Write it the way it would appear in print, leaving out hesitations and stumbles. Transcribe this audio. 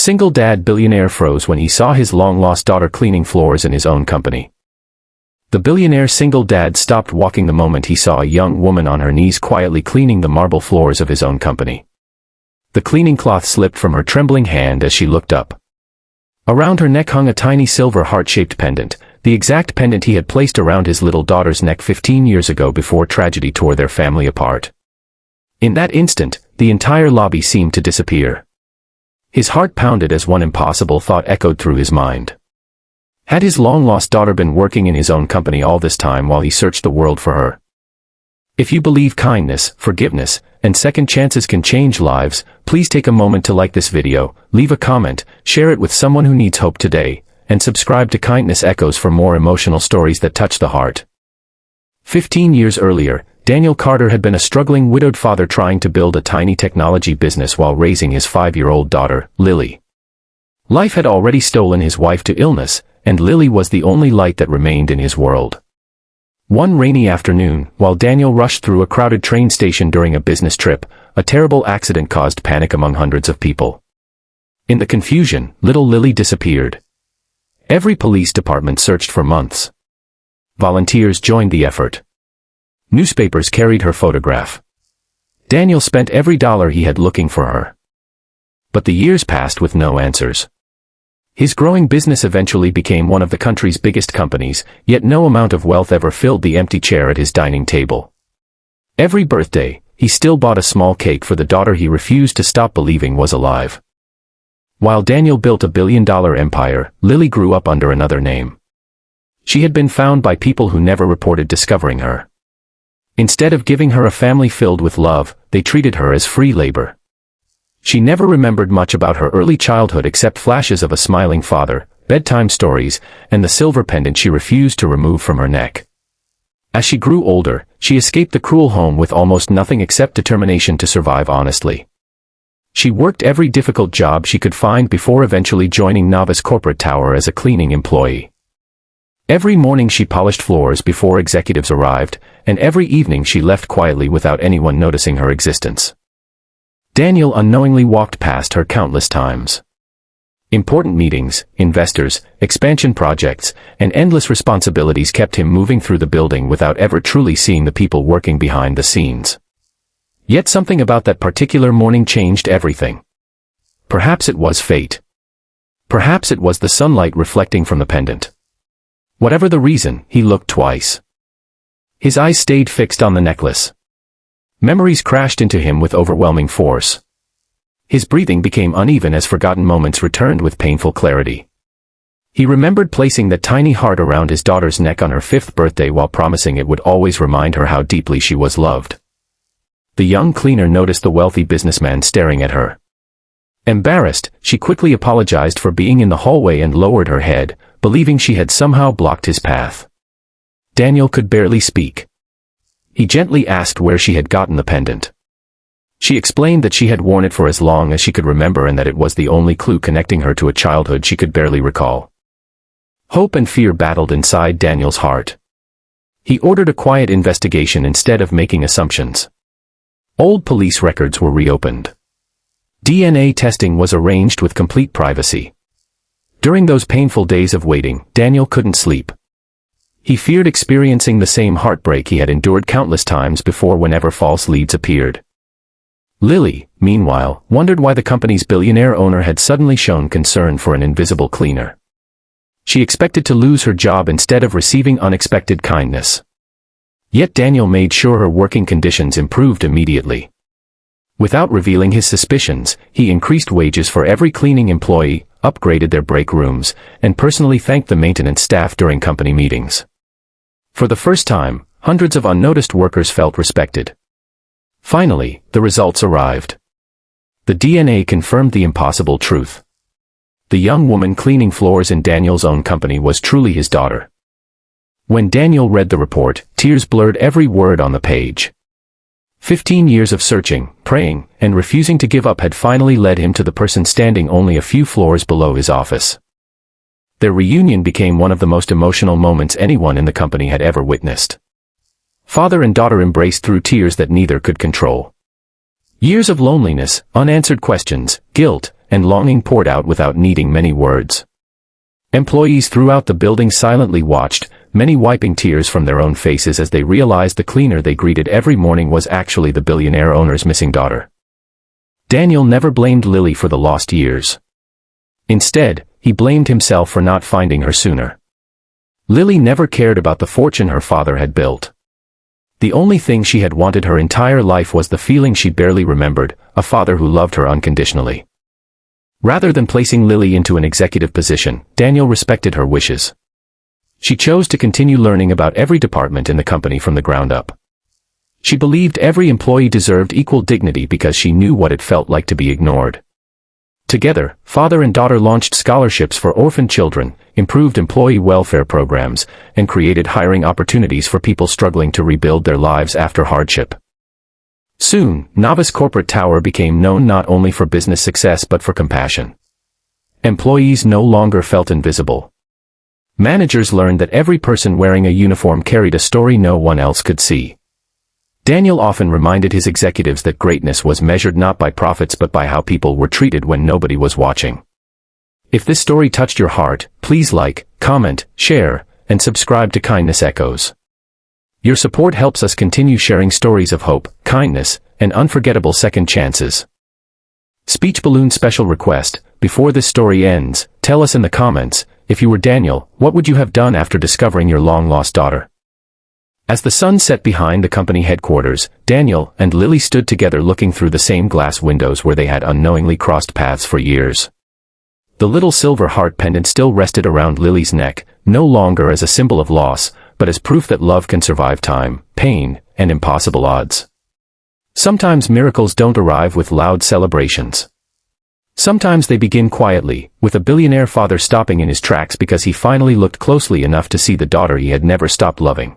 single dad billionaire froze when he saw his long-lost daughter cleaning floors in his own company. The billionaire single dad stopped walking the moment he saw a young woman on her knees quietly cleaning the marble floors of his own company. The cleaning cloth slipped from her trembling hand as she looked up. Around her neck hung a tiny silver heart-shaped pendant, the exact pendant he had placed around his little daughter's neck 15 years ago before tragedy tore their family apart. In that instant, the entire lobby seemed to disappear. His heart pounded as one impossible thought echoed through his mind. Had his long-lost daughter been working in his own company all this time while he searched the world for her? If you believe kindness, forgiveness, and second chances can change lives, please take a moment to like this video, leave a comment, share it with someone who needs hope today, and subscribe to Kindness Echoes for more emotional stories that touch the heart. 15 years earlier, Daniel Carter had been a struggling widowed father trying to build a tiny technology business while raising his 5-year-old daughter, Lily. Life had already stolen his wife to illness, and Lily was the only light that remained in his world. One rainy afternoon, while Daniel rushed through a crowded train station during a business trip, a terrible accident caused panic among hundreds of people. In the confusion, little Lily disappeared. Every police department searched for months. Volunteers joined the effort. Newspapers carried her photograph. Daniel spent every dollar he had looking for her. But the years passed with no answers. His growing business eventually became one of the country's biggest companies, yet no amount of wealth ever filled the empty chair at his dining table. Every birthday, he still bought a small cake for the daughter he refused to stop believing was alive. While Daniel built a billion-dollar empire, Lily grew up under another name. She had been found by people who never reported discovering her. Instead of giving her a family filled with love, they treated her as free labor. She never remembered much about her early childhood except flashes of a smiling father, bedtime stories, and the silver pendant she refused to remove from her neck. As she grew older, she escaped the cruel home with almost nothing except determination to survive honestly. She worked every difficult job she could find before eventually joining Nova's corporate tower as a cleaning employee. Every morning she polished floors before executives arrived, and every evening she left quietly without anyone noticing her existence. Daniel unknowingly walked past her countless times. Important meetings, investors, expansion projects, and endless responsibilities kept him moving through the building without ever truly seeing the people working behind the scenes. Yet something about that particular morning changed everything. Perhaps it was fate. Perhaps it was the sunlight reflecting from the pendant. Whatever the reason, he looked twice. His eyes stayed fixed on the necklace. Memories crashed into him with overwhelming force. His breathing became uneven as forgotten moments returned with painful clarity. He remembered placing that tiny heart around his daughter's neck on her 5th birthday while promising it would always remind her how deeply she was loved. The young cleaner noticed the wealthy businessman staring at her. Embarrassed, she quickly apologized for being in the hallway and lowered her head, believing she had somehow blocked his path. Daniel could barely speak. He gently asked where she had gotten the pendant. She explained that she had worn it for as long as she could remember and that it was the only clue connecting her to a childhood she could barely recall. Hope and fear battled inside Daniel's heart. He ordered a quiet investigation instead of making assumptions. Old police records were reopened. DNA testing was arranged with complete privacy. During those painful days of waiting, Daniel couldn't sleep. He feared experiencing the same heartbreak he had endured countless times before whenever false leads appeared. Lily, meanwhile, wondered why the company's billionaire owner had suddenly shown concern for an invisible cleaner. She expected to lose her job instead of receiving unexpected kindness. Yet Daniel made sure her working conditions improved immediately. Without revealing his suspicions, he increased wages for every cleaning employee, upgraded their break rooms, and personally thanked the maintenance staff during company meetings. For the first time, hundreds of unnoticed workers felt respected. Finally, the results arrived. The DNA confirmed the impossible truth. The young woman cleaning floors in Daniel's own company was truly his daughter. When Daniel read the report, tears blurred every word on the page. 15 years of searching, praying, and refusing to give up had finally led him to the person standing only a few floors below his office. Their reunion became one of the most emotional moments anyone in the company had ever witnessed. Father and daughter embraced through tears that neither could control. Years of loneliness, unanswered questions, guilt, and longing poured out without needing many words. Employees throughout the building silently watched, many wiping tears from their own faces as they realized the cleaner they greeted every morning was actually the billionaire owner's missing daughter. Daniel never blamed Lily for the lost years. Instead, he blamed himself for not finding her sooner. Lily never cared about the fortune her father had built. The only thing she had wanted her entire life was the feeling she barely remembered, a father who loved her unconditionally. Rather than placing Lily into an executive position, Daniel respected her wishes. She chose to continue learning about every department in the company from the ground up. She believed every employee deserved equal dignity because she knew what it felt like to be ignored. Together, father and daughter launched scholarships for orphan children, improved employee welfare programs, and created hiring opportunities for people struggling to rebuild their lives after hardship. Soon, Novice Corporate Tower became known not only for business success but for compassion. Employees no longer felt invisible. Managers learned that every person wearing a uniform carried a story no one else could see. Daniel often reminded his executives that greatness was measured not by profits but by how people were treated when nobody was watching. If this story touched your heart, please like, comment, share, and subscribe to Kindness Echoes. Your support helps us continue sharing stories of hope, kindness, and unforgettable second chances. Speech Balloon special request: before this story ends, tell us in the comments, if you were Daniel, what would you have done after discovering your long-lost daughter? As the sun set behind the company headquarters, Daniel and Lily stood together looking through the same glass windows where they had unknowingly crossed paths for years. The little silver heart pendant still rested around Lily's neck, no longer as a symbol of loss, but as proof that love can survive time, pain, and impossible odds. Sometimes miracles don't arrive with loud celebrations. Sometimes they begin quietly, with a billionaire father stopping in his tracks because he finally looked closely enough to see the daughter he had never stopped loving.